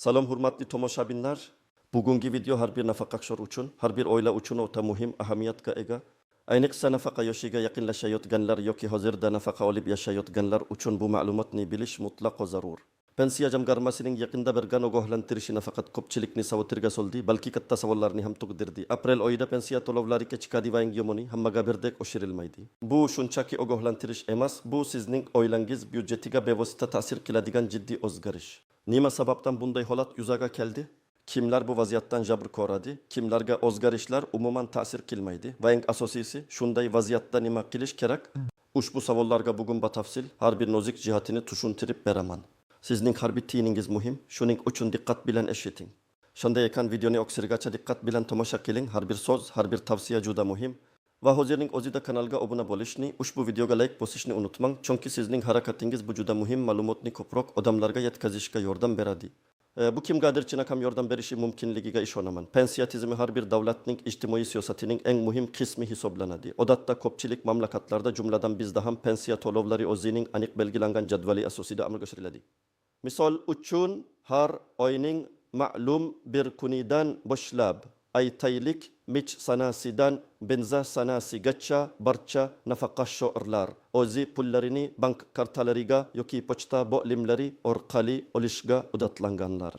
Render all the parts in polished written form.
Salom hurmatli tomoshabinlar. Bugungi video har bir nafaqaxo'r uchun, har bir oila uchun o'ta muhim ahamiyatga ega. Ayniqsa nafaqa yoshiga yaqinlashayotganlar yoki hozirda nafaqa olib yashayotganlar uchun bu ma'lumotni bilish mutlaqo zarur. Pensiya jamg'armasining yaqinda bergan ogohlantirishi nafaqat ko'pchilikni savotirga soldi, balki katta savollarni ham tug'dirdi. Aprel oyida pensiya to'lovlari kechikadi va eng yomoni hammaga birdek oshirilmaydi. Bu shunchaki ogohlantirish emas, bu sizning oilangiz byudjetiga bevosita ta'sir qiladigan jiddiy o'zgarish. Nima sababdan bunday holat yuzaga keldi? Kimlar bu vaziyatdan jabr ko'radi? Kimlarga o'zgarishlar umuman ta'sir qilmaydi? Va eng asosiysi, shunday vaziyatda nima qilish kerak? Ushbu savollarga bugun batafsil har bir nozik jihatini tushuntirib beraman. Sizning har bir tiyiningiz muhim, shuning uchun diqqat bilan eshiting. Shunday ekan videoni oxirigacha diqqat bilan tomosha qiling. Har bir so'z, har bir tavsiya juda muhim. Va hozirning o'zida kanalga obuna bo'lishni, ushbu videoga like bosishni unutmang, chunki sizning harakatingiz bu juda muhim ma'lumotni ko'proq odamlarga yetkazishga yordam beradi. Bu kimgadir chinakam yordam berishi mumkinligiga ishonaman. Pensiya tizimi har bir davlatning ijtimoiy siyosatining eng muhim qismi hisoblanadi. Odatda ko'pchilik mamlakatlarda, jumladan bizda ham pensiya to'lovlari o'zining aniq belgilangan jadvali asosida amalga oshiriladi. Misol uchun har oyning ma'lum bir kunidan boshlab aytaylik mich sanasidan benza sanasigacha barcha nafaqaxo'rlar o'zi pullarini bank kartalariga yoki pochta bo'limlari orqali olishga odatlanganlar.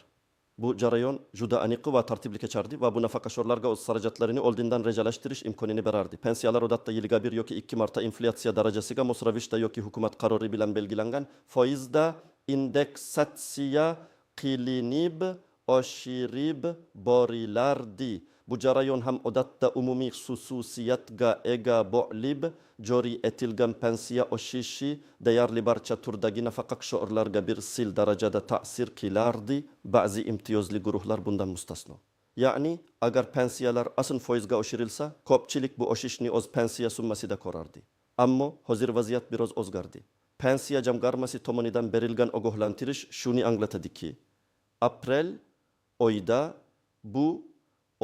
Bu jarayon juda aniq va tartibli kechardi va bu nafaqaxo'rlarga o'z xarajatlarini oldindan rejalashtirish imkonini berardi. Pensiyalar odatda yiliga bir yoki ikki marta inflyatsiya darajasiga mos ravishda yoki hukumat qarori bilan belgilangan foizda indeksatsiya qilinib oshirib borilardi. Bu jarayon ham odatda umumiy xususiyatga ega bo'lib joriy etilgan pensiya oshishi deyarli barcha turdagi nafaqaxo'rlarga bir sil darajada ta'sir qilardi. Ba'zi imtiyozli guruhlar bundan mustasno. Ya'ni agar pensiyalar asl foizga oshirilsa, ko'pchilik bu oshishni o'z pensiya summasida ko'rardi. Ammo hozir vaziyat biroz o'zgardi. Pensiya jamg'armasi tomonidan berilgan ogohlantirish shuni anglatadiki, aprel oyida bu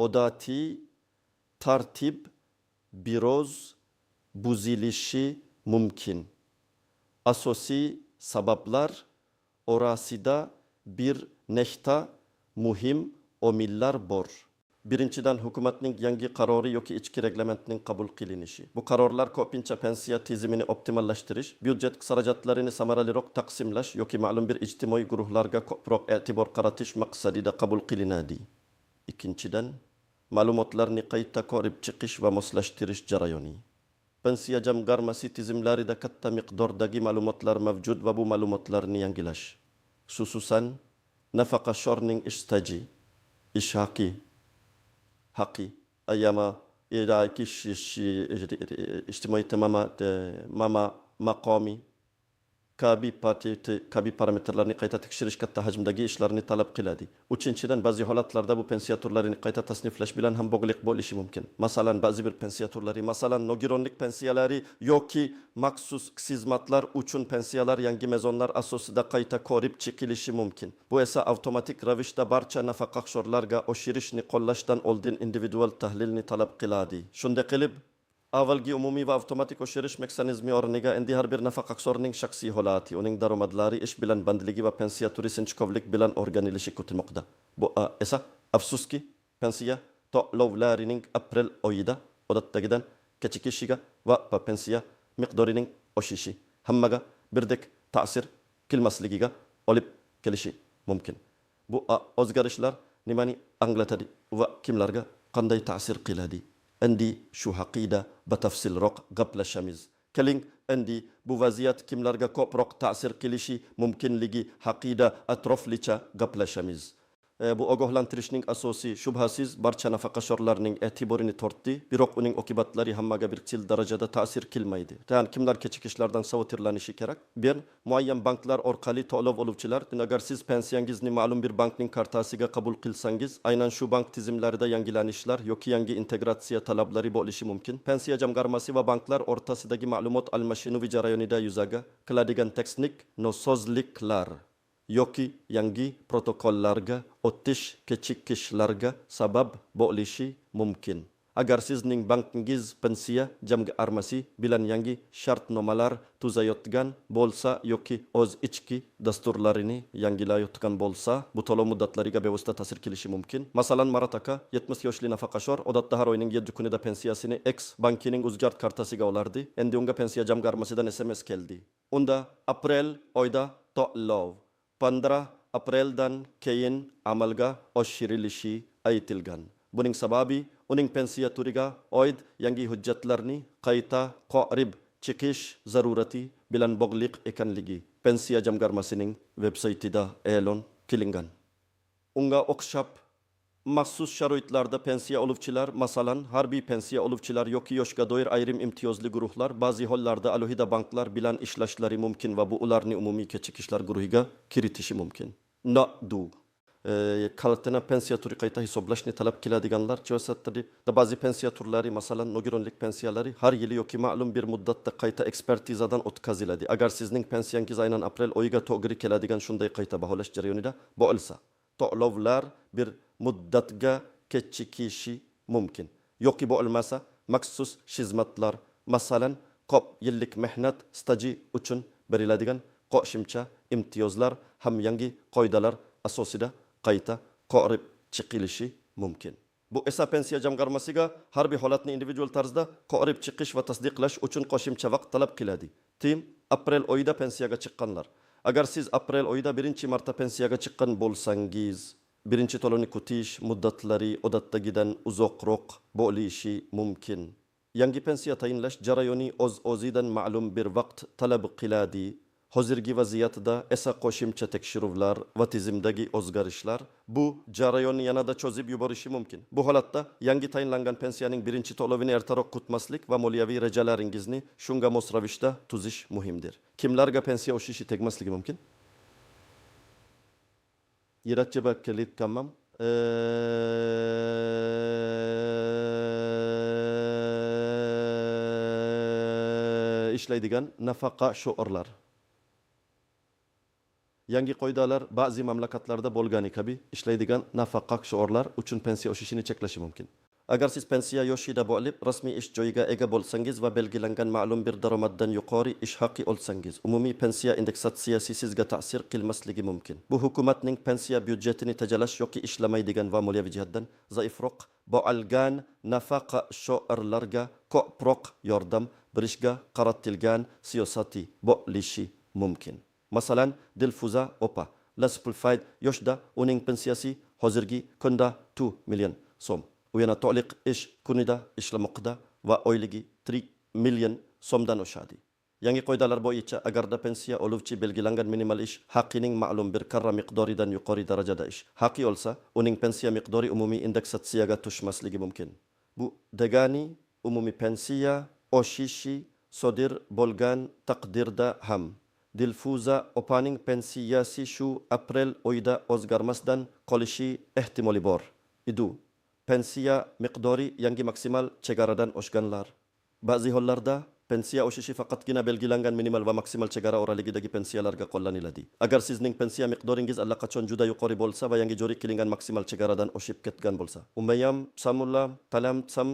odatiy tartib biroz buzilishi mumkin. Asosiy sabablar orasida bir nechta muhim omillar bor. Birinchidan, hukumatning yangi qarori yoki ichki reglamentning qabul qilinishi. Bu qarorlar ko'pincha pensiya tizimini optimallashtirish, byudjet xarajatlarini samaraliroq taqsimlash yoki ma'lum bir ijtimoiy guruhlarga ko'proq e'tibor qaratish maqsadida qabul qilinadi. Ikkinchidan, ma'lumotlarni qayta ko'rib chiqish va moslashtirish jarayoni. Pensiya jamg'armasi tizimlarida katta miqdordagi ma'lumotlar mavjud va bu ma'lumotlarni yangilash, xususan nafaqaxo'rning ish staji, ish haqi, ayama idaki ijtimoiy mama maqomi kabi parametrlarni qayta tekshirish katta hajmdagi ishlarni talab qiladi. Uchinchidan, ba'zi holatlarda bu pensiya turlarini qayta tasniflash bilan ham bog'liq bo'lishi mumkin. Masalan, ba'zi bir pensiya turlari, masalan, nogironlik pensiyalari yoki maxsus xizmatlar uchun pensiyalar yangi mezonlar asosida qayta ko'rib chiqilishi mumkin. Bu esa avtomatik ravishda barcha nafaqaxo'rlarga oshirishni qo'llashdan oldin individual tahlilni talab qiladi. Shunday qilib, avvalgi umumiy va avtomatik oshirish mexanizmi o'rniga endi har bir nafaqaxo'rning shaxsiy holati, uning daromadlari, ish bilan bandligi va pensiya turi sinchkovlik bilan o'rganilishi kutilmoqda. Bu esa afsuski pensiya to'lovlarining aprel oyida odatdagidan kechikishiga va pensiya miqdorining oshishi hammaga birdek ta'sir qilmasligiga olib kelishi mumkin. Bu o'zgarishlar nimani anglatadi va kimlarga qanday ta'sir qiladi? Endi shu haqida batafsilroq gaplashamiz. Keling, endi bu vaziyat kimlarga ko'proq ta'sir qilishi mumkinligi haqida atroflicha gaplashamiz. Bu ogohlantirishning asosiy shubhasiz barcha nafaqaxo'rlarning e'tiborini tortdi, biroq uning oqibatlari hammaga bir xil darajada ta'sir qilmaydi. Ya'ni kimlar kechikishlardan savotirlanishi kerak? Bir, muayyan banklar orqali to'lov oluvchilar. Agar siz pensiyangizni ma'lum bir bankning kartasiga qabul qilsangiz, aynan shu bank tizimlarida yangilanishlar yoki yangi integratsiya talablari bo'lishi mumkin. Pensiya jamg'armasi va banklar o'rtasidagi ma'lumot almashinuvi jarayonida yuzaga keladigan texnik nosozliklar yoki yangi protokollarga o'tish kechikishlarga sabab bo'lishi mumkin. Agar sizning bankingiz pensiya jamg'a armasi bilan yangi shartnomalar tuzayotgan bo'lsa yoki o'z ichki dasturlarini yangilayotgan bo'lsa, bu to'lov muddatlariga bevosita ta'sir qilishi mumkin. Masalan, Marat aka 70 yoshli nafaqashor odatda har oyning 7 kunida pensiyasini X bankining Uzgard kartasiga olardi. Endi unga pensiya jamg'a armasidan SMS keldi. Unda aprel oyda to'lov 15 apreldan keyin amalga oshirilishi aytilgan. Buning sababi uning pensiya turiga oid yangi hujjatlarni qayta qorib chiqish zarurati bilan bog'liq ekanligi pensiya jamg'armasining veb-saytida e'lon qilingan. Unga o'xshab maxsus sharoitlarda pensiya oluvchilar, masalan, harbiy pensiya oluvchilar yoki yoshga doir ayrim imtiyozli guruhlar ba'zi hollarda alohida banklar bilan ishlashlari mumkin va bu ularni umumiy kechikishlar guruhiga kiritishi mumkin. Nadu kalıtına pensiya turi qayta hisoblashni talab qiladiganlar chivasatdi da ba'zi pensiya turlari, masalan, nogironlik pensiyalari har yili yoki ma'lum bir muddatda qayta ekspertizadan o'tkaziladi. Agar sizning pensiyangiz aynan aprel oyiga to'g'ri keladigan shunday qayta baholash jarayonida bo'lsa, to'lovlar bir muddatga kechikishi mumkin. Yoki bo'lmasa, maxsus xizmatlar, masalan, ko'p yillik mehnat staji uchun beriladigan qo'shimcha imtiyozlar ham yangi qoidalar asosida qayta qorib chiqilishi mumkin. Bu esa pensiya jamg'armasiga har bir holatni individual tarzda qorib chiqish va tasdiqlash uchun qo'shimcha vaqt talab qiladi. Tim aprel oyida pensiyaga chiqqanlar. Agar siz aprel oyida birinchi marta pensiyaga chiqqan bo'lsangiz, birinchi to'lovni kutish muddatlari odatdagidan uzoqroq bo'lishi mumkin. Yangi pensiya tayinlash jarayoni o'z-o'zidan ma'lum bir vaqt talab qiladi. Hozirgi vaziyatda esa qo'shimcha tekshiruvlar va tizimdagi o'zgarishlar bu jarayonni yanada cho'zib yuborishi mumkin. Bu holatda yangi tayinlangan pensiyaning birinchi to'lovini ertaroq kutmaslik va moliyaviy rejalaringizni shunga mos ravishda tuzish muhimdir. Kimlarga pensiya oshishi tegmasligi mumkin? Yiratchiba kelit kammam. Ishlaydigan nafaqa sho'rlar. Yangi qoidalar ba'zi mamlakatlarda bo'lgani kabi ishlaydigan nafaqa sho'rlar uchun pensiya oshishini cheklashi mumkin. Agar siz pensiya yoshida bo'lib, rasmiy ish joyiga ega bo'lsangiz va belgilangan ma'lum bir daromaddan yuqori ish haqi olsangiz, umumiy pensiya indeksatsiyasi sizga ta'sir qilmasligi mumkin. Bu hukumatning pensiya byudjetini tejalash yoki ishlamaydigan va moliyaviy jihatdan zaifroq bo'lgan nafaqa sho'rlarga ko'proq yordam berishga qaratilgan siyosati bo'lishi mumkin. Masalan, Dilfuza Opa, La Simplified yoshda uning pensiyasi hozirgi kunda 2 million so'm. U yana to'liq ish kunida ishlamoqda va oyligi 3 million so'mdan oshadi. Yangi qoidalar bo'yicha agarda pensiya oluvchi belgilangan minimal ish haqining ma'lum bir karra miqdoridan yuqori darajada ish haqi olsa, uning pensiya miqdori umumiy indeksatsiyaga tushmasligi mumkin. Bu degani umumiy pensiya oshishi sodir bo'lgan taqdirda ham Dilfuza opaning pensiyasi shu aprel oyida o'zgarmasdan qolishi ehtimoli bor. Pensiya miqdori yangi maksimal chegaradan oshganlar. Ba'zi hollarda pensiya oshishi faqatgina belgilangan minimal va maksimal chegara oraligidagi pensiyalarga qo'llaniladi. Agar sizning pensiya miqdoringiz allaqachon juda yuqori bo'lsa va yangi joriy qilingan maksimal chegaradan oshib ketgan bo'lsa, umayam samulla talam sam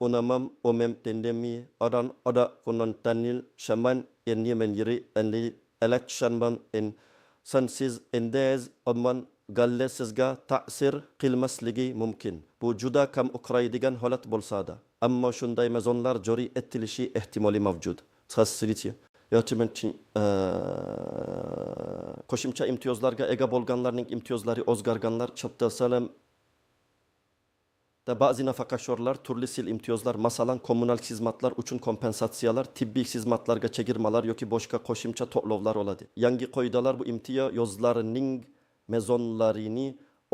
unamam omem tendemi odan oda konontanil shaman en yemen yiri en electionman en sansiz endez odman galle sizga ta'sir qilmasligi mumkin. Bu juda kam ukraydigan holat bo'lsa-da, ammo shunday mezonlar joriy etilishi ehtimoli mavjud. Qo'shimcha imtiyozlarga ega bo'lganlarning imtiyozlari o'zgarganlar chapta salam da ba'zi nafaqashorlar turli sil imtiyozlar, masalan, kommunal xizmatlar uchun kompensatsiyalar, tibbiy xizmatlarga chegirmalar yoki boshqa qo'shimcha to'lovlar oladi. Yangi qoidalar bu imtiyozlarning mezonlarini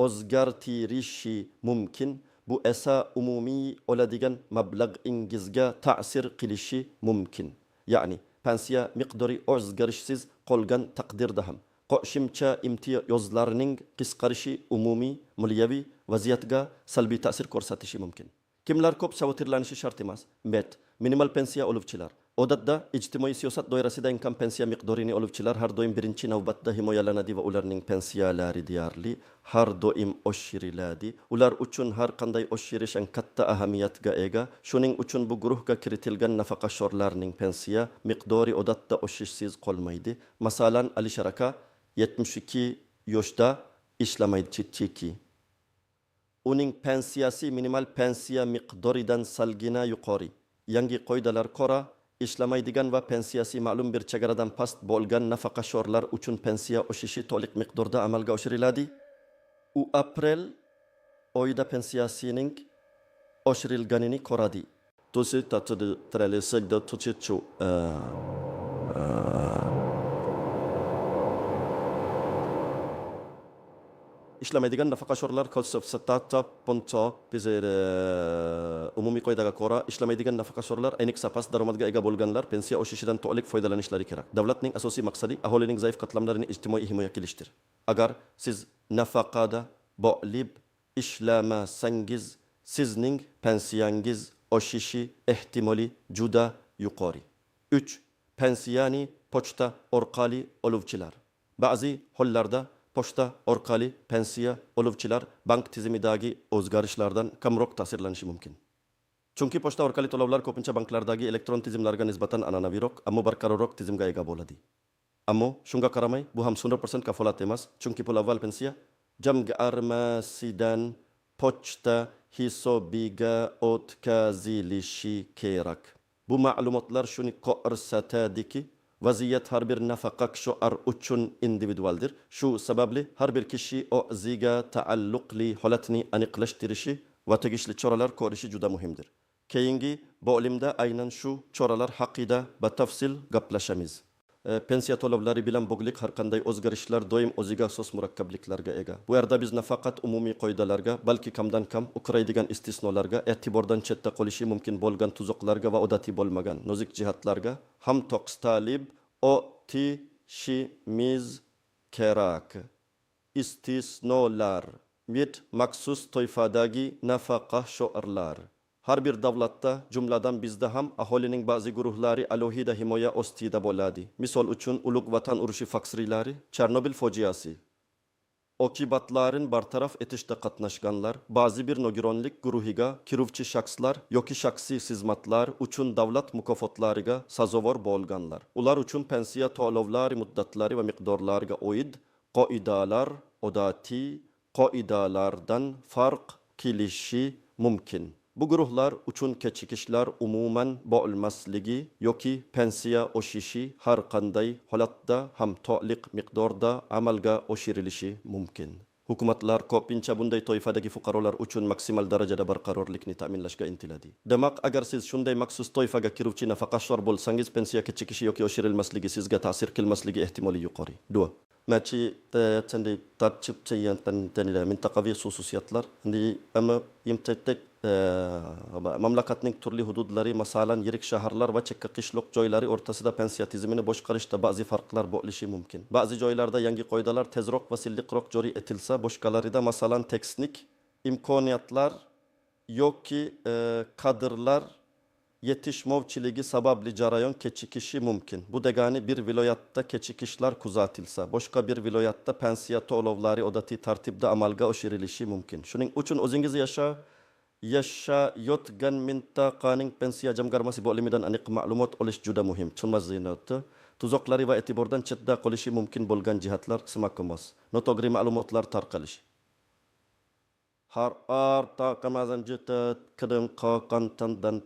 o'zgartirishi mumkin. Bu esa umumiy oladigan mablag'ingizga ta'sir qilishi mumkin. Ya'ni pensiya miqdori o'zgarishsiz qolgan taqdirda ham qo'shimcha imtiyozlarning qisqarishi umumiy moliyaviy vaziyatga salbiy ta'sir ko'rsatishi mumkin. Kimlar ko'p xavotirlanishi shart emas. Minimal pensiya oluvchilar, Odatda ijtimoiy siyosat doirasida inkom pensiya miqdorini oluvchilar har doim birinchi navbatda himoyalanadi va ularning pensiyalari deyarli har doim oshiriladi. Ular uchun har qanday oshirish katta ahamiyatga ega. Shuning uchun bu guruhga kiritilgan nafaqaxo'rlarning pensiya miqdori odatda oshishsiz qolmaydi. Masalan, Alisher aka 72 yoshda ishlamaydi, chiki. Uning pensiyasi minimal pensiya miqdoridan salgina yuqori. Yangi qoidalar ko'ra ishlamaydigan va pensiyasi ma'lum bir chegaradan past bo'lgan nafaqaxo'rlar uchun pensiya oshishi to'liq miqdorda amalga oshiriladi. U aprel oyida pensiyasining oshirilganini ko'radi. To'si tatidi trelesegda to'chichu ishlamaydigan nafaqaxo'rlar konsultatsiya poncho bizer umumiy qoidaga ko'ra ishlamaydigan nafaqaxo'rlar ayniqsa past daromadga ega bo'lganlar pensiya oshishidan to'liq foydalanishlari kerak. Davlatning asosiy maqsadi aholining zaif qatlamlarini ijtimoiy himoya qilishdir. Agar siz nafaqada bo'lib ishlamasangiz, sizning pensiyangiz oshishi ehtimoli juda yuqori. 3. Pensiyani pochta orqali oluvchilar. Ba'zi hollarda pochta orqali pensiya oluvchilar bank tizimidagi o'zgarishlardan kamroq ta'sirlanishi mumkin. Chunki pochta orqali to'lovlar ko'pincha banklardagi elektron tizimlarga nisbatan an'anaviroq, ammo barqarorroq tizimga ega bo'ladi. Ammo shunga qaramay, bu ham 100% kafolat emas, chunki pul avval pensiya jamg'armasidan pochta hisobiga o'tkazilishi kerak. Bu ma'lumotlar shuni ko'rsatadiki, vaziyat har bir nafaqaxo'r uchun individualdir. Shu sababli har bir kishi o'ziga taalluqli holatni aniqlashtirishi va tegishli choralar ko'rishi juda muhimdir. Keyingi bo'limda aynan shu choralar haqida batafsil gaplashamiz. Pensiya to'lovlari bilan bog'liq har qanday o'zgarishlar doim o'ziga xos murakkabliklarga ega. Bu yerda biz nafaqat umumiy qoidalarga, balki kamdan kam uchraydigan istisnolarga, e'tibordan chetda qolishi mumkin bo'lgan tuzoqlarga va odatiy bo'lmagan nozik jihatlarga ham to'xtalib o'tishimiz kerak. Istisnolar bir maxsus toifadagi nafaqaxo'rlar. Har bir davlatda, jumladan bizda ham aholining ba'zi guruhlari alohida himoya ostida bo'ladi. Misol uchun Ulug' Vatan urushi faxriylari, Chernobil fojiasi oqibatlarini bartaraf etishda qatnashganlar, ba'zi bir nogironlik guruhiga kiruvchi shaxslar yoki shaxsiy xizmatlar uchun davlat mukofotlariga sazovor bo'lganlar. Ular uchun pensiya to'lovlari muddatlari va miqdorlariga oid qoidalar odatiy qoidalardan farq qilishi mumkin. Bu guruhlar uchun kechikishlar umuman bo'lmasligi yoki pensiya oshishi har qanday holatda ham to'liq miqdorda amalga oshirilishi mumkin. Hukumatlar ko'pincha bunday toifadagi fuqarolar uchun maksimal darajada barqarorlikni ta'minlashga intiladi. Demak, agar siz shunday maxsus toifaga kiruvchi nafaqaxo'r bo'lsangiz, pensiya kechikishi yoki oshirilmasligi sizga ta'sir qilmasligi ehtimoli yuqori. Dua. Machi tendi tartib tanida mintaqaviy xususiyatlar ama imtetek mamlakatning turli hududlari, masalan yirik shaharlar va chekka qishloq joylari o'rtasida pensiya tizimini boshqarishda ba'zi farqlar bo'lishi mumkin. Ba'zi joylarda yangi qoidalar tezroq va silliqroq joriy etilsa, boshqalarida masalan teknik imkoniyatlar yoki kadrlar yetishmovchiligi sababli jarayon kechikishi mumkin. Bu degani bir viloyatda kechikishlar kuzatilsa, boshqa bir viloyatda pensiya to'lovlari odatiy tartibda amalga oshirilishi mumkin. Shuning uchun o'zingiz yashayotgan mintaqaning pensiya jamg'armasi bo'limidan aniq ma'lumot olish juda muhim. Tushunmazinati, tuzoqlari va e'tibordan chetda qolishi mumkin bo'lgan jihatlar qismaqimiz. Noto'g'ri ma'lumotlar tarqalishi. Har arta kamazan jeta kadang qantandan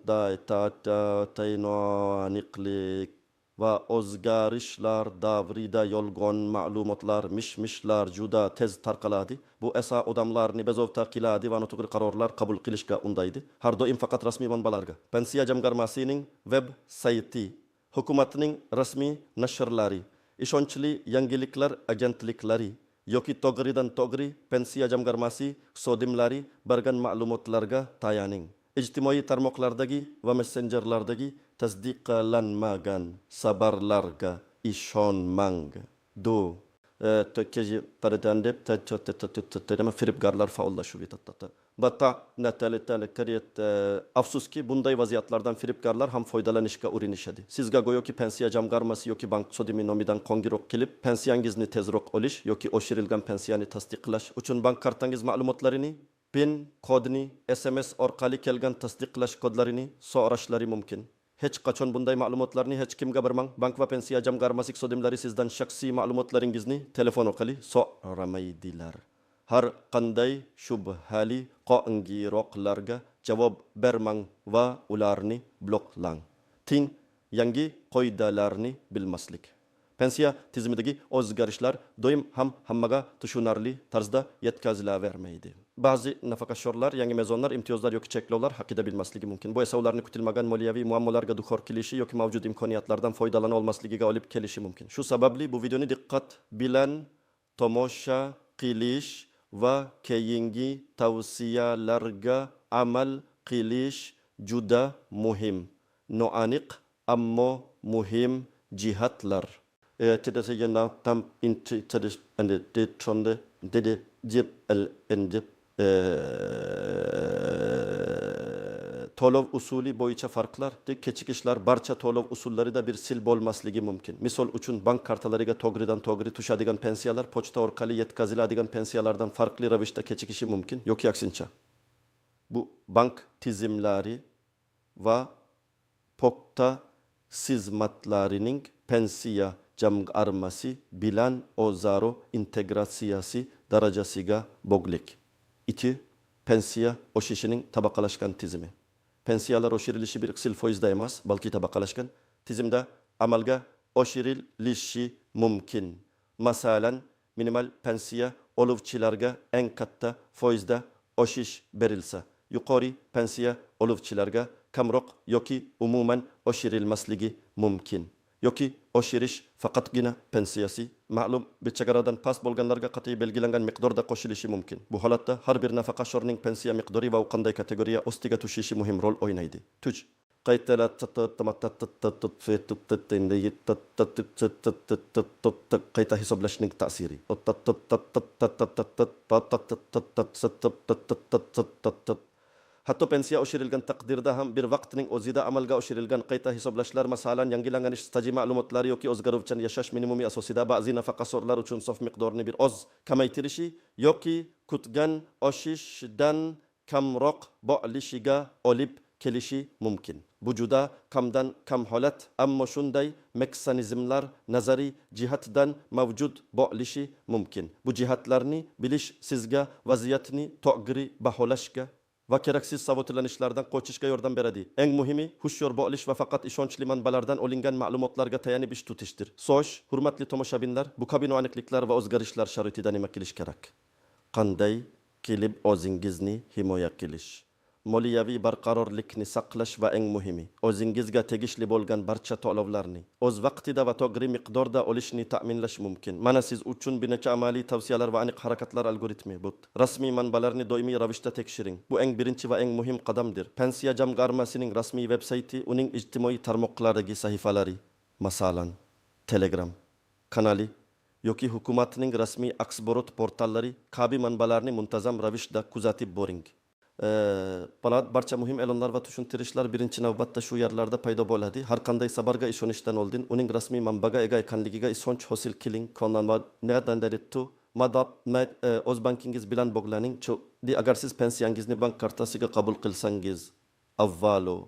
tayno aniqlik va o'zgarishlar davrida yolg'on ma'lumotlar, mishmishlar juda tez tarqaladi. Bu esa odamlarni bezovta qiladi va noto'g'ri qarorlar qabul qilishga undaydi. Har doim faqat rasmiy manbalarga. Pensiya jamg'armasining web sayti, hukumatning rasmiy nashrlari, ishonchli yangiliklar agentliklari yoki to'g'ridan to'g'ri pensiya jamg'armasi sodimlari bergan ma'lumotlarga tayaning. Ijtimoiy tarmoqlardagi va messenjerlardagi tasdiqlanmagan xabarlarga ishonmang. tökkeji paradandep ta firibgarlar faollaşıyor tatta. Batta natalitali kariyet afsuski bunday vaziyatlardan firibgarlar ham foydalanışga urinishadi. Sizga go'yoki pensiya jamg'armasi yoki bank sodimi nomidan qo'ng'iroq kelib, pensiyangizni tezroq olish yoki oshirilgan pensiyani tasdiqlash uchun bank kartangiz ma'lumotlarini, PIN kodini, SMS orqali kelgan tasdiqlash kodlarini so'rashlari mumkin. Hech qachon bunday ma'lumotlarni hech kimga bermang. Bank va pensiya jamg'armasi xodimlari sizdan shaxsiy ma'lumotlaringizni telefon orqali so'ramaydilar. Har qanday shubhali qo'ng'iroqlarga javob bermang va ularni bloklang. Ting yangi qoidalarni bilmaslik. Pensiya tizimidagi o'zgarishlar doim ham hammaga tushunarli tarzda yetkazilavermaydi. Ba'zi nafaqaxo'rlar, yangi mezonlar, imtiyozlar yoki cheklovlar haqida bilmasligi mumkin. Bu esa ularni kutilmagan moliyaviy muammolarga duchor kelishi yoki mavjud imkoniyatlardan foydalana olmasligiga olib kelishi mumkin. Shu sababli bu videoni diqqat bilan tomosha qilish va keyingi tavsiyalarga amal qilish juda muhim. Noaniq ammo muhim jihatlar. Tidak saja tam inti tadi anda detronde dede jip el endip to'lov usuli bo'yicha farqlar, kechikishlar barcha to'lov usullarida bir sil bo'lmasligi mumkin. Misol uchun bank kartalariga to'g'ridan-to'g'ri tushadigan pensiyalar pochta orqali yetkaziladigan pensiyalardan farqli ravishda kechikishi mumkin yoki aksincha. Bu bank tizimlari va pochta xizmatlarining pensiya jamg'armasi bilan o'zaro integratsiyasi darajasiga bog'liq. 2. Pensiya oshishining tabaqalashgan tizimi. Pensiyalar oshirilishi bir xil foizda emas, balki tabaqalashgan tizimda amalga oshirilishi mumkin. Masalan, minimal pensiya oluvchilarga eng katta foizda oshish berilsa, yuqori pensiya oluvchilarga kamroq yoki umuman oshirilmasligi mumkin. Yoki oshirish faqatgina pensiyasi ma'lum bir chegaradan past bo'lganlarga qat'iy belgilangan miqdorda qo'shilishi mumkin. Bu holatda har bir nafaqaxo'rning pensiya miqdori va u qanday kategoriya ostiga tushishi muhim rol o'ynaydi. 3. Qayta hisoblashning ta'siri. Hatto pensiya oshirilgan taqdirda ham bir vaqtning o'zida amalga oshirilgan qayta hisoblashlar, masalan, yangilangan staji ma'lumotlari yoki o'zgaruvchan yashash minimumi asosida ba'zi nafaqaxo'rlar uchun sof miqdorni bir oz kamaytirishi yoki kutgan oshishdan kamroq bo'lishiga olib kelishi mumkin. Bu juda kamdan kam holat, ammo shunday mexanizmlar nazariy jihatdan mavjud bo'lishi mumkin. Bu jihatlarni bilish sizga vaziyatni to'g'ri baholashga va keraksiz savotlanishlardan qochishga yordam beradi. Eng muhimi, hushyor bo'lish va faqat ishonchli manbalardan olingan ma'lumotlarga tayanib ish tutishdir. So'sh, hurmatli tomoshabinlar, bu kabi noaniqliklar va o'zgarishlar sharoitida nima qilish kerak? Qanday qilib o'zingizni himoya qilish? Moliyaviy barqarorlikni saqlash va eng muhimi, o'zingizga tegishli bo'lgan barcha to'lovlarni o'z vaqtida va to'g'ri miqdorda olishni ta'minlash mumkin. Mana siz uchun bir necha amaliy tavsiyalar va aniq harakatlar algoritmi bu. Rasmiy manbalarni doimiy ravishda tekshiring. Bu eng birinchi va eng muhim qadamdir. Pensiya jamg'armasining rasmiy veb-sayti, uning ijtimoiy tarmoqlardagi sahifalari, masalan, Telegram kanali yoki hukumatning rasmiy axborot portallari kabi manbalarni muntazam ravishda kuzatib boring. Barcha muhim e'lonlar va tushuntirishlar birinchi navbatda shu yerlarda paydo bo'ladi. Har qanday xabarga ishonishdan oldin uning rasmiy manbaga ega ekanligiga ishonch hosil qiling. O'z bankingiz bilan bog'laning. Agar siz pensiyangizni bank kartasiga qabul qilsangiz, avvalo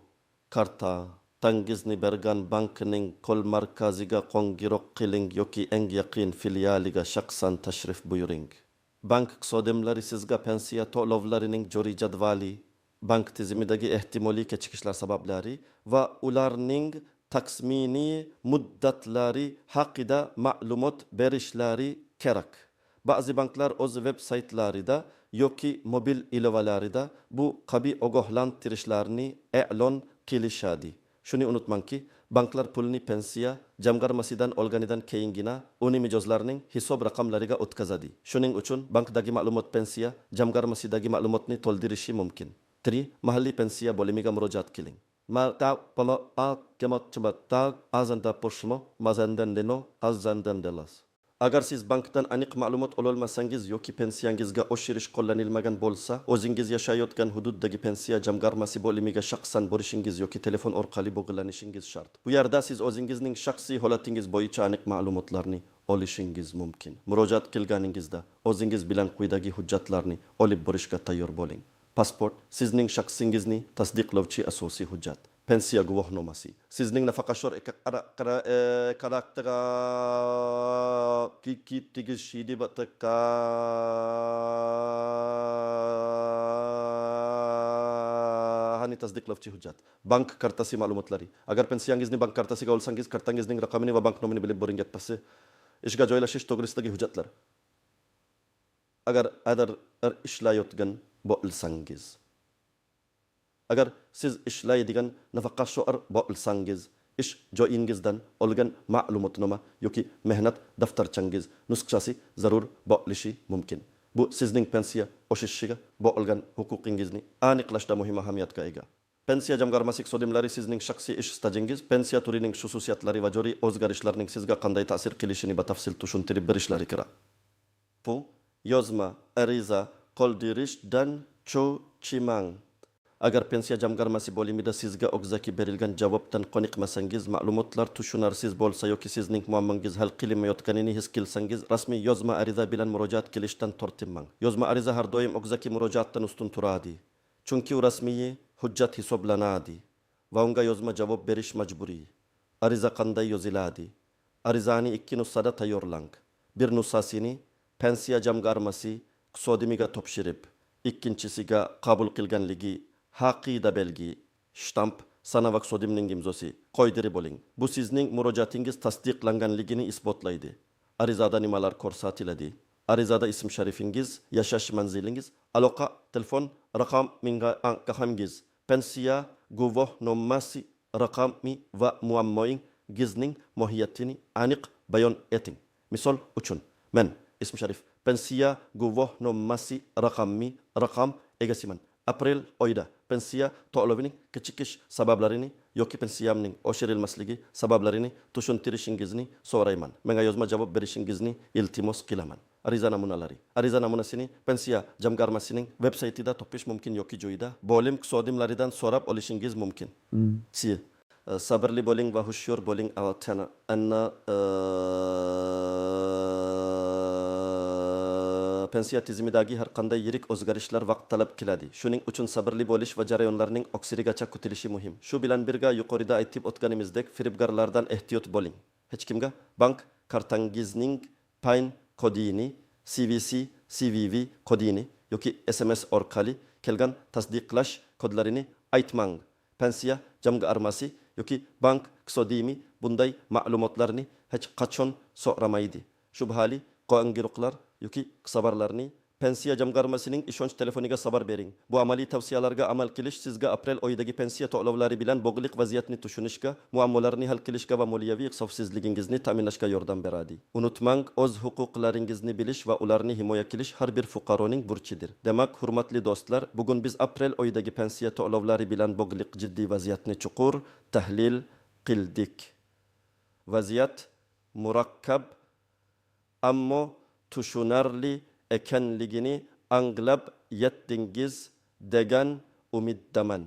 kartangizni bergan bankning qo'l markaziga qo'ng'iroq qiling yoki eng yaqin filialiga shaxsan tashrif buyuring. Bank xodimlari sizga pensiya to'lovlarining joriy jadvali, bank tizimidagi ehtimoliy kechikishlar sabablari va ularning taxminiy muddatlari haqida ma'lumot berishlari kerak. Ba'zi banklar o'z veb-saytlarida yoki mobil ilovalarida bu kabi ogohlantirishlarni e'lon qilishadi. Shuni unutmangki, banklar pulni pensiya jamg'armasidan olganidan keyingina uning mijozlarining hisob raqamlariga o'tkazadi. Shuning uchun bankdagi ma'lumot pensiya jamg'armasidagi ma'lumotni to'ldirishi mumkin. 3. Mahalliy pensiya bo'limiga murojaat qiling. Agar siz bankdan aniq ma'lumot ololmasangiz yoki pensiyangizga oshirish qo'llanilmagan bo'lsa, o'zingiz yashayotgan hududdagi pensiya jamg'armasi bo'limiga shaxsan borishingiz yoki telefon orqali bog'lanishingiz shart. Bu yerda siz o'zingizning shaxsiy holatingiz bo'yicha aniq ma'lumotlarni olishingiz mumkin. Murojaat qilganingizda o'zingiz bilan quyidagi hujjatlarni olib borishga tayyor bo'ling. Pasport sizning shaxsingizni tasdiqlovchi asosiy hujjat. Pensiya guvohnomasi sizning nafaqashor karaktera kiki tegishli bataka hani tasdiqlovchi hujjat. Bank kartasi ma'lumotlari. Agar pensiyangizni bank kartasiga olsangiz, kartangizning raqamini va bank nomini bilib boring yetmasa, ishga joylashish to'g'risidagi hujjatlar. Agar ishlayotgan bo'lsangiz, agar siz ishlaydigan nafaqashor bo'lsangiz, ish joyingizdan olgan ma'lumotnoma yoki mehnat daftarchangiz nusxasi zarur bo'lishi mumkin. Bu sizning pensiya oshishiga bo'lgan huquqingizni aniqlashda muhim ahamiyatga ega. Pensiya jamg'armasi xodimlari sizning shaxsiy ish stajingiz, pensiya turining xususiyatlari va joriy o'zgarishlarning sizga qanday ta'sir qilishini batafsil tushuntirib berishlari kerak. Bu yozma ariza qoldirishdan cho'chimang. Agar pensiya jamg'armasi bo'limida sizga og'zaki berilgan javobdan qoniqmasangiz, ma'lumotlar tushunarsiz bo'lsa yoki sizning muammongiz hal qilinmayotganini his qilsangiz, rasmiy yozma ariza bilan murojaat qilishdan tortinmang. Yozma ariza har doim og'zaki murojaatdan ustun turadi. Chunki u rasmiy hujjat hisoblanadi va unga yozma javob berish majburiy. Ariza qanday yoziladi? Arizani ikki nusxada tayyorlang. Bir nusxasini pensiya jamg'armasi xodimiga topshirib, ikkinchisiga qabul qilganligi haqida belgi, shtamp, sana va xodimning imzosi qo'ydirib oling. Bu sizning murojaatingiz tasdiqlanganligini isbotlaydi. Arizada nimalar ko'rsatiladi? Arizada ism sharifingiz, yashash manzilingiz, aloqa telefon raqamingiz, pensiya guvohnomasi raqami va muammoingizning mohiyatini aniq bayon eting. Misol uchun, men ism sharif pensiya guvohnomasi raqam egasiman. Aprel oyida pensiya to'lovining kechikish sabablarini yoki pensiyamning oshirilmasligi sabablarini tushuntirishingizni so'rayman. Menga yozma javob berishingizni iltimos qilaman. Ariza namunalari. Ariza namunasini pensiya jamg'armasining veb-saytida topish mumkin yoki joyida bo'lim xodimlaridan so'rab olishingiz mumkin. Sabrli bo'ling va hushyor bo'ling. Pensiya tizimidagi har qanday yirik o'zgarishlar vaqt talab qiladi. Shuning uchun sabrli bo'lish va jarayonlarning oqsirigacha kutilishi muhim. Shu bilan birga yuqorida aytib o'tganimizdek firibgarlardan ehtiyot bo'ling. Hech kimga bank kartangizning PIN kodini, CVV kodini yoki SMS orqali kelgan tasdiqlash kodlarini aytmang. Pensiya jamg'armasi yoki bank xodimi bunday ma'lumotlarni hech qachon so'ramaydi. Shubhali qo'ng'iroqlar yoki xabarlarni pensiya jamg'armasining ishonch telefoniga xabar bering. Bu amaliy tavsiyalarga amal qilish sizga aprel oyidagi pensiya to'lovlari bilan bog'liq vaziyatni tushunishga, muammolarni hal qilishga va moliyaviy xavfsizligingizni ta'minlashga yordam beradi. Unutmang, o'z huquqlaringizni bilish va ularni himoya qilish har bir fuqaroning burchidir. Demak, hurmatli do'stlar, bugun biz aprel oyidagi pensiya to'lovlari bilan bog'liq jiddiy vaziyatni chuqur tahlil qildik. Vaziyat murakkab, ammo tushunarli ekanligini anglab yetdingiz degan umiddaman.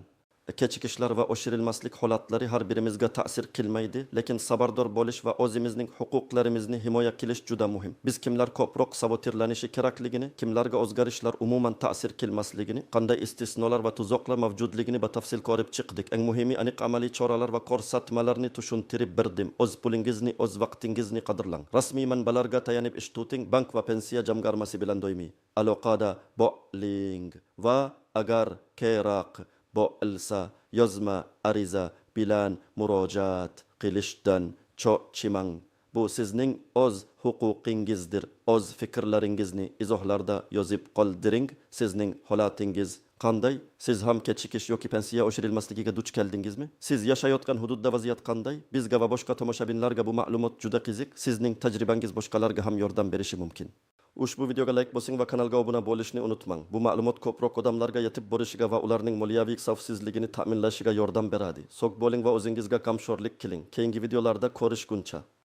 Kechikishlar va oshirilmaslik holatlari har birimizga ta'sir qilmaydi, lekin sabardor bo'lish va o'zimizning huquqlarimizni himoya qilish juda muhim. Biz kimlar ko'proq sabotirlanishi kerakligini, kimlarga o'zgarishlar umuman ta'sir qilmasligini, qanday istisnolar va tuzoqlar mavjudligini batafsil ko'rib chiqdik. Eng muhimi aniq amaliy choralar va ko'rsatmalarni tushuntirib berdim. O'z pulingizni, o'z vaqtingizni qadrlang. Rasmiy manbalarga tayanib ish tuting, bank va pensiya jamg'armasi bilan doimiy aloqada bo'ling va agar kerak bo'lsa yozma ariza bilan murojaat qilishdan cho'chimang. Bu sizning o'z huquqingizdir. O'z fikrlaringizni izohlarda yozib qoldiring. Sizning holatingiz qanday? Siz ham kechikish yoki pensiya oshirilmasligiga duch keldingizmi? Siz yashayotgan hududda vaziyat qanday? Bizga va boshqa tomoshabinlarga bu ma'lumot juda qiziq. Sizning tajribangiz boshqalarga ham yordam berishi mumkin. Ushbu videoga like bosing va kanalga obuna bo'lishni unutmang. Bu ma'lumot ko'proq odamlarga yetib borishiga va ularning moliyaviy xavfsizligini ta'minlashiga yordam beradi. Sog' bo'ling va o'zingizga kamsho'rlik qiling. Keyingi videolarda ko'rishguncha